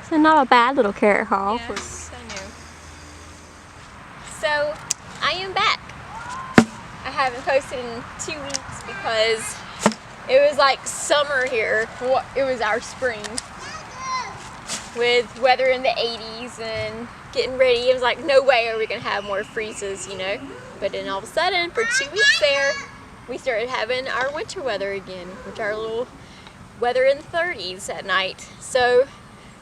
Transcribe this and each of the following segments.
So not a bad little carrot haul. Yes, I know. So, I am back. I haven't posted in 2 weeks because it was like summer here. Well, it was our spring with weather in the 80s and getting ready. It was like, no way are we going to have more freezes, you know. But then all of a sudden, for 2 weeks there, we started having our winter weather again, which our little weather in the 30s at night. So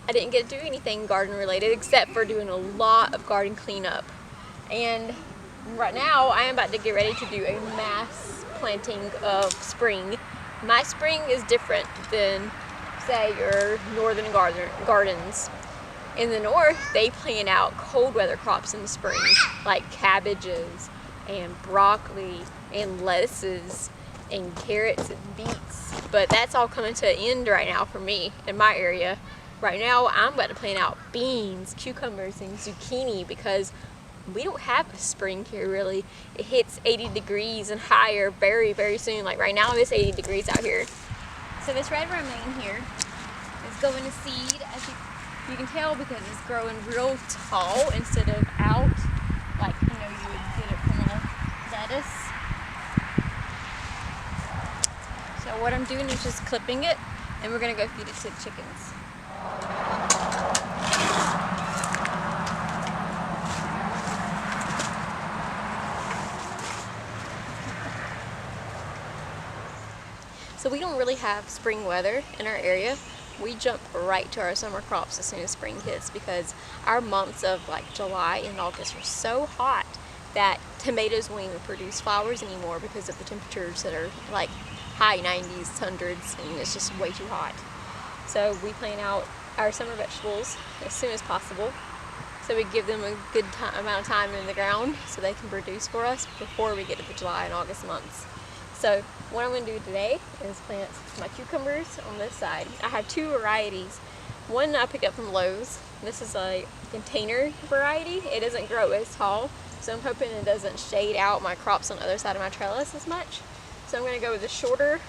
I didn't get to do anything garden related except for doing a lot of garden cleanup. And right now I am about to get ready to do a mass planting of spring. My spring is different than, say, your northern gardens. In the north, they plant out cold weather crops in the spring, like cabbages and broccoli and lettuces and carrots and beets. But that's all coming to an end right now for me in my area. Right now, I'm about to plant out beans, cucumbers, and zucchini because we don't have a spring here really. It hits 80 degrees and higher very, very soon. Like right now, it's 80 degrees out here. So this red romaine here is going to seed, as you can tell, because it's growing real tall instead of out, like you would get it from a lettuce. So what I'm doing is just clipping it, and we're gonna go feed it to the chickens. So we don't really have spring weather in our area. We jump right to our summer crops as soon as spring hits because our months of like July and August are so hot that tomatoes won't even produce flowers anymore because of the temperatures that are like high 90s, hundreds, and it's just way too hot. So we plant out our summer vegetables as soon as possible. So we give them a good amount of time in the ground so they can produce for us before we get to the July and August months. So what I'm going to do today is plant my cucumbers on this side. I have two varieties. One I picked up from Lowe's. This is a container variety. It doesn't grow as tall, so I'm hoping it doesn't shade out my crops on the other side of my trellis as much. So I'm going to go with a shorter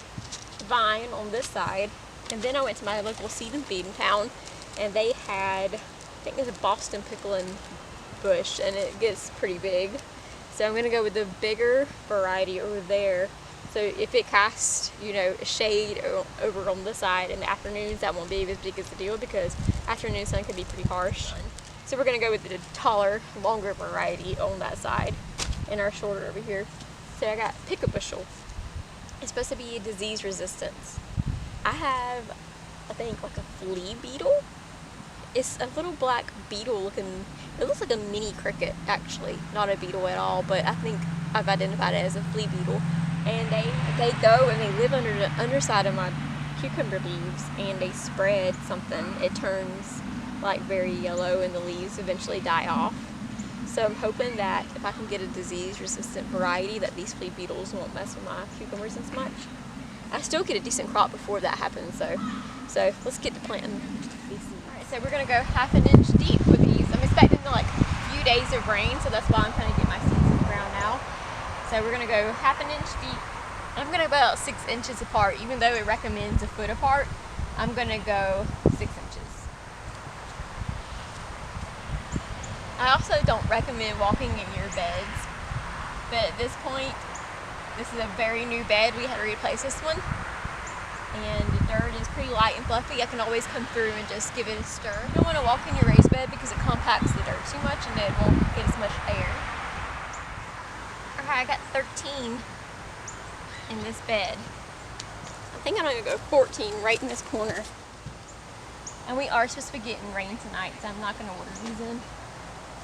vine on this side. And then I went to my local seed and feed in town, and they had, I think it's a Boston pickling bush, and it gets pretty big. So I'm going to go with the bigger variety over there. So if it casts, shade over on this side in the afternoons, that won't be as big as the deal because afternoon sun can be pretty harsh. So we're going to go with the taller, longer variety on that side and our shorter over here. So I got pickle bushel. It's supposed to be disease resistance. I have, I think, like a flea beetle. It's a little black beetle looking, it looks like a mini cricket actually, not a beetle at all, but I think I've identified it as a flea beetle. And they go and they live under the underside of my cucumber leaves and they spread something. It turns like very yellow and the leaves eventually die off. So I'm hoping that if I can get a disease resistant variety that these flea beetles won't mess with my cucumbers as much. I still get a decent crop before that happens though. So let's get to planting these seeds. Alright, so we're going to go 1/2 inch deep with these. I'm expecting like a few days of rain, so that's why I'm trying to get my seeds in the ground now. So we're going to go 1/2 inch deep. I'm going to go about 6 inches apart. Even though it recommends a foot apart, I'm going to go 6 inches. I also don't recommend walking in your beds, but at this point, this is a very new bed. We had to replace this one, and the dirt is pretty light and fluffy. I can always come through and just give it a stir. You don't want to walk in your raised bed because it compacts the dirt too much and it won't get as much air. Alright, I got 13 in this bed. I think I'm going to go 14 right in this corner. And we are supposed to be getting rain tonight, so I'm not going to order these in.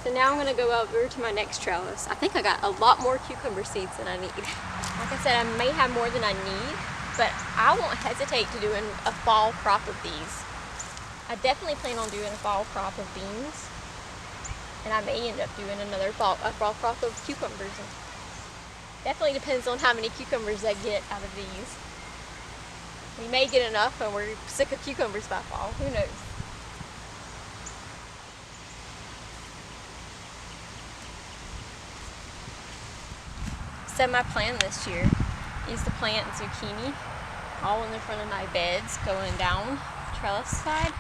So now I'm going to go over to my next trellis. I think I got a lot more cucumber seeds than I need. Like I said, I may have more than I need, but I won't hesitate to doing a fall crop of these. I definitely plan on doing a fall crop of beans, and I may end up doing another fall crop of cucumbers. Definitely depends on how many cucumbers I get out of these. We may get enough and we're sick of cucumbers by fall. Who knows? So my plan this year is to plant zucchini all in the front of my beds going down trellis side,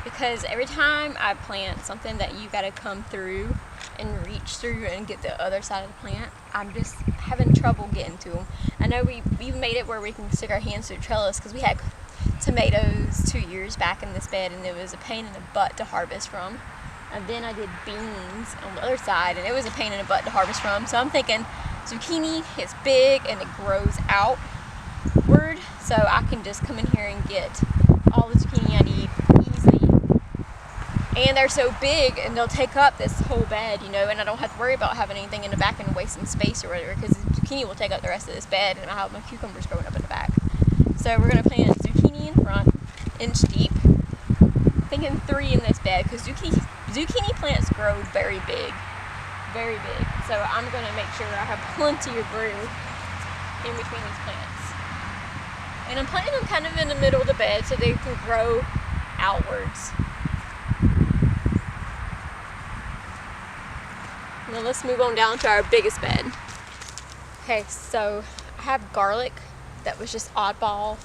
because every time I plant something that you gotta come through and reach through and get the other side of the plant, I'm just having trouble getting to them. I know we've made it where we can stick our hands through trellis because we had tomatoes 2 years back in this bed and it was a pain in the butt to harvest from. And then I did beans on the other side and it was a pain in the butt to harvest from. So I'm thinking zucchini is big and it grows outward, so I can just come in here and get all the zucchini I need easily. And they're so big and they'll take up this whole bed, you know, and I don't have to worry about having anything in the back and wasting space or whatever, because the zucchini will take up the rest of this bed and I'll have my cucumbers growing up in the back. So we're going to plant zucchini in front, inch deep. Thinking 3 in this bed because zucchini plants grow very big. Very big. So I'm going to make sure I have plenty of room in between these plants. And I'm planting them kind of in the middle of the bed so they can grow outwards. Now let's move on down to our biggest bed. Okay, so I have garlic that was just oddball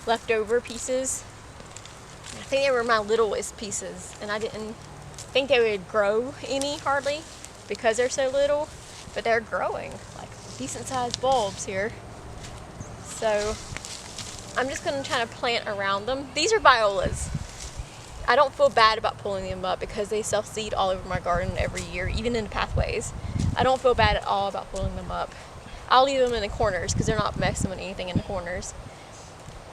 leftover pieces. I think they were my littlest pieces and I didn't think they would grow any hardly because they're so little, but they're growing like decent sized bulbs here. So I'm just going to try to plant around them. These are violas. I don't feel bad about pulling them up because they self-seed all over my garden every year, even in the pathways. I don't feel bad at all about pulling them up. I'll leave them in the corners because they're not messing with anything in the corners.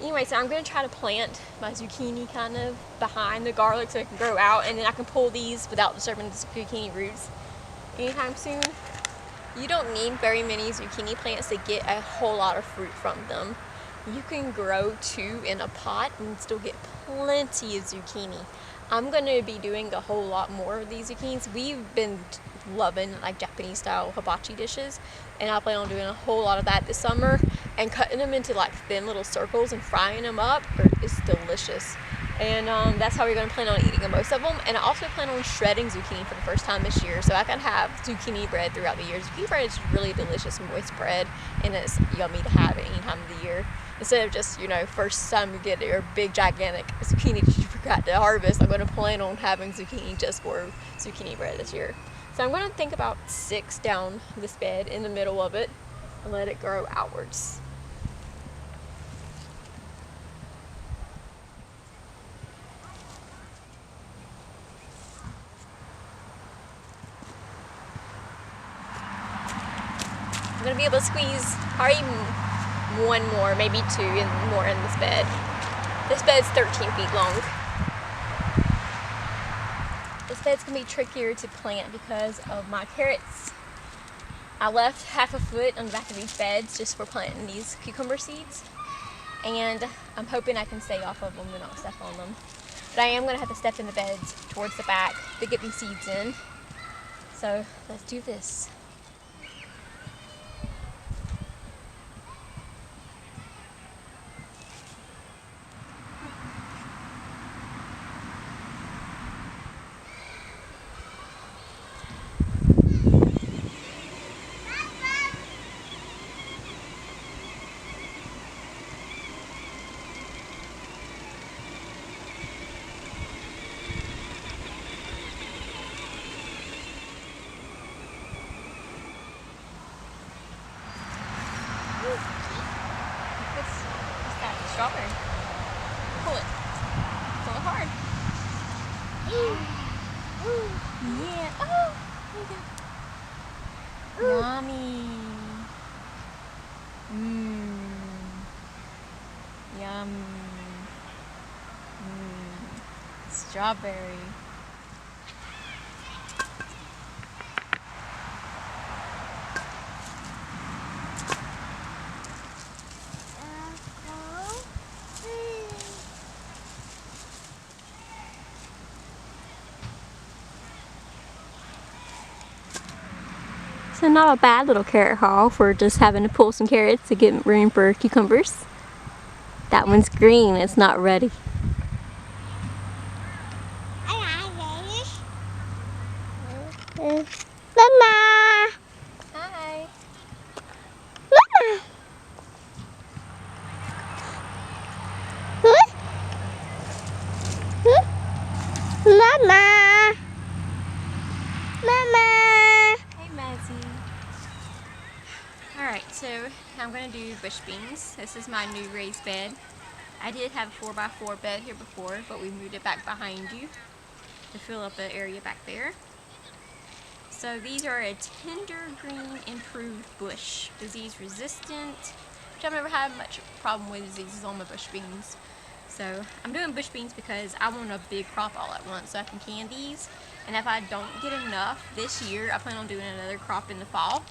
Anyway, so I'm going to try to plant my zucchini kind of behind the garlic so it can grow out, and then I can pull these without disturbing the zucchini roots anytime soon. You don't need very many zucchini plants to get a whole lot of fruit from them. You can grow 2 in a pot and still get plenty of zucchini. I'm going to be doing a whole lot more of these zucchinis. We've been loving like Japanese style hibachi dishes, and I plan on doing a whole lot of that this summer and cutting them into like thin little circles and frying them up. It's delicious. And that's how we're going to plan on eating most of them. And I also plan on shredding zucchini for the first time this year, so I can have zucchini bread throughout the year. Zucchini bread is really delicious, moist bread, and it's yummy to have at any time of the year. Instead of just, you know, first time you get your big gigantic zucchini that you forgot to harvest, I'm going to plan on having zucchini just for zucchini bread this year. So I'm going to think about 6 down this bed in the middle of it and let it grow outwards. I'm going to be able to squeeze probably 1 more, maybe 2 more in this bed. This bed's 13 feet long. This bed's going to be trickier to plant because of my carrots. I left half a foot on the back of these beds just for planting these cucumber seeds. And I'm hoping I can stay off of them and not step on them. But I am going to have to step in the beds towards the back to get these seeds in. So let's do this. What's that? Strawberry. Pull it. Pull it hard. Yeah. Oh, there you go. Yummy. Yum. Strawberry. So not a bad little carrot haul for just having to pull some carrots to get room for cucumbers. That one's green, it's not ready. Mama! Hi. Mama! I'm going to do bush beans. This is my new raised bed. I did have a 4x4 bed here before, but we moved it back behind you to fill up the area back there. So these are a tender green improved bush, disease resistant, which I've never had much problem with diseases on my bush beans. So I'm doing bush beans because I want a big crop all at once so I can can these. And if I don't get enough this year, I plan on doing another crop in the fall.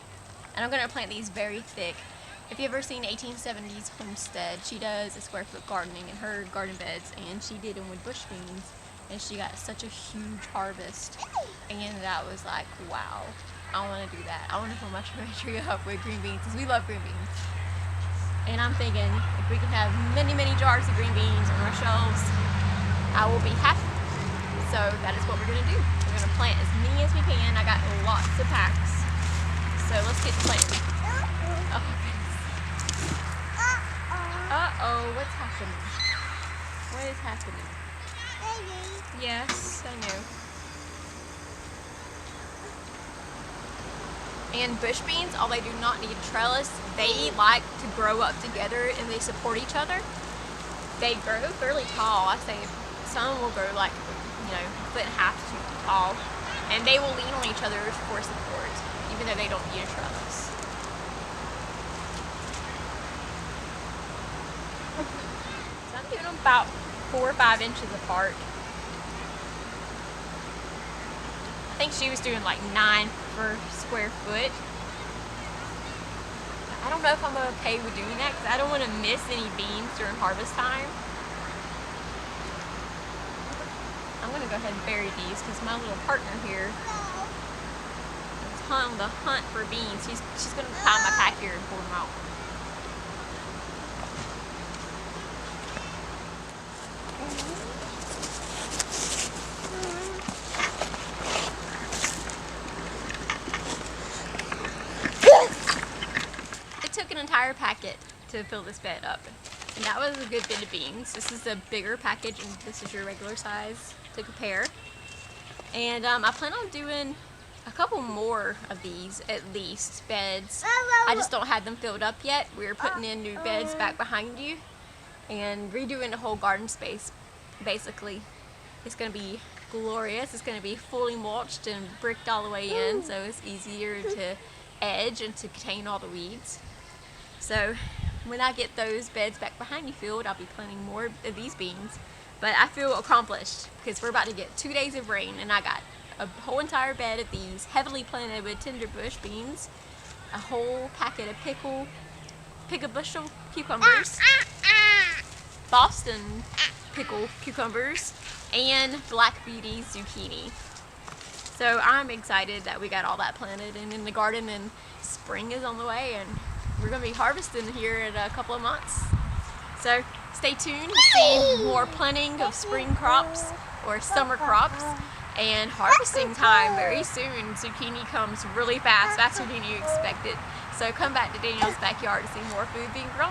And I'm going to plant these very thick. If you've ever seen 1870s Homestead, she does a square foot gardening in her garden beds, and she did them with bush beans, and she got such a huge harvest. And that was like, wow, I want to do that. I want to fill my tree up with green beans because we love green beans. And I'm thinking if we can have many, many jars of green beans on our shelves, I will be happy. So that is what we're going to do. We're going to plant as many as we can. I got lots of packs. So let's get to planting. Oh, goodness. Uh-oh, what's happening? What is happening? Yes, I know. And bush beans, although they do not need a trellis, they like to grow up together and they support each other. They grow fairly tall. I say some will grow like, you know, a foot and a half to 2 feet tall. And they will lean on each other for support, even though they don't need a trellis. So I'm doing them about 4 or 5 inches apart. I think she was doing like 9 per square foot. I don't know if I'm okay with doing that because I don't want to miss any beans during harvest time. I'm going to go ahead and bury these because my little partner here is on the hunt for beans. She's going to find my pack here and pull them out. An entire packet to fill this bed up, and that was a good bit of beans. This is a bigger package and this is your regular size to compare. And I plan on doing a couple more of these at least beds. I just don't have them filled up yet. We're putting in new beds back behind you and redoing the whole garden space. Basically, it's going to be glorious. It's going to be fully mulched and bricked all the way in, so it's easier to edge and to contain all the weeds. So when I get those beds back behind you filled, I'll be planting more of these beans. But I feel accomplished because we're about to get 2 days of rain, and I got a whole entire bed of these heavily planted with tender bush beans, a whole packet of pick a bushel cucumbers, Boston pickle cucumbers, and Black Beauty zucchini. So I'm excited that we got all that planted and in the garden, and spring is on the way, and we're going to be harvesting here in a couple of months. So stay tuned to see more planting of spring crops or summer crops, and harvesting time very soon. Zucchini comes really fast, faster than you expected. So come back to Daniel's backyard to see more food being grown.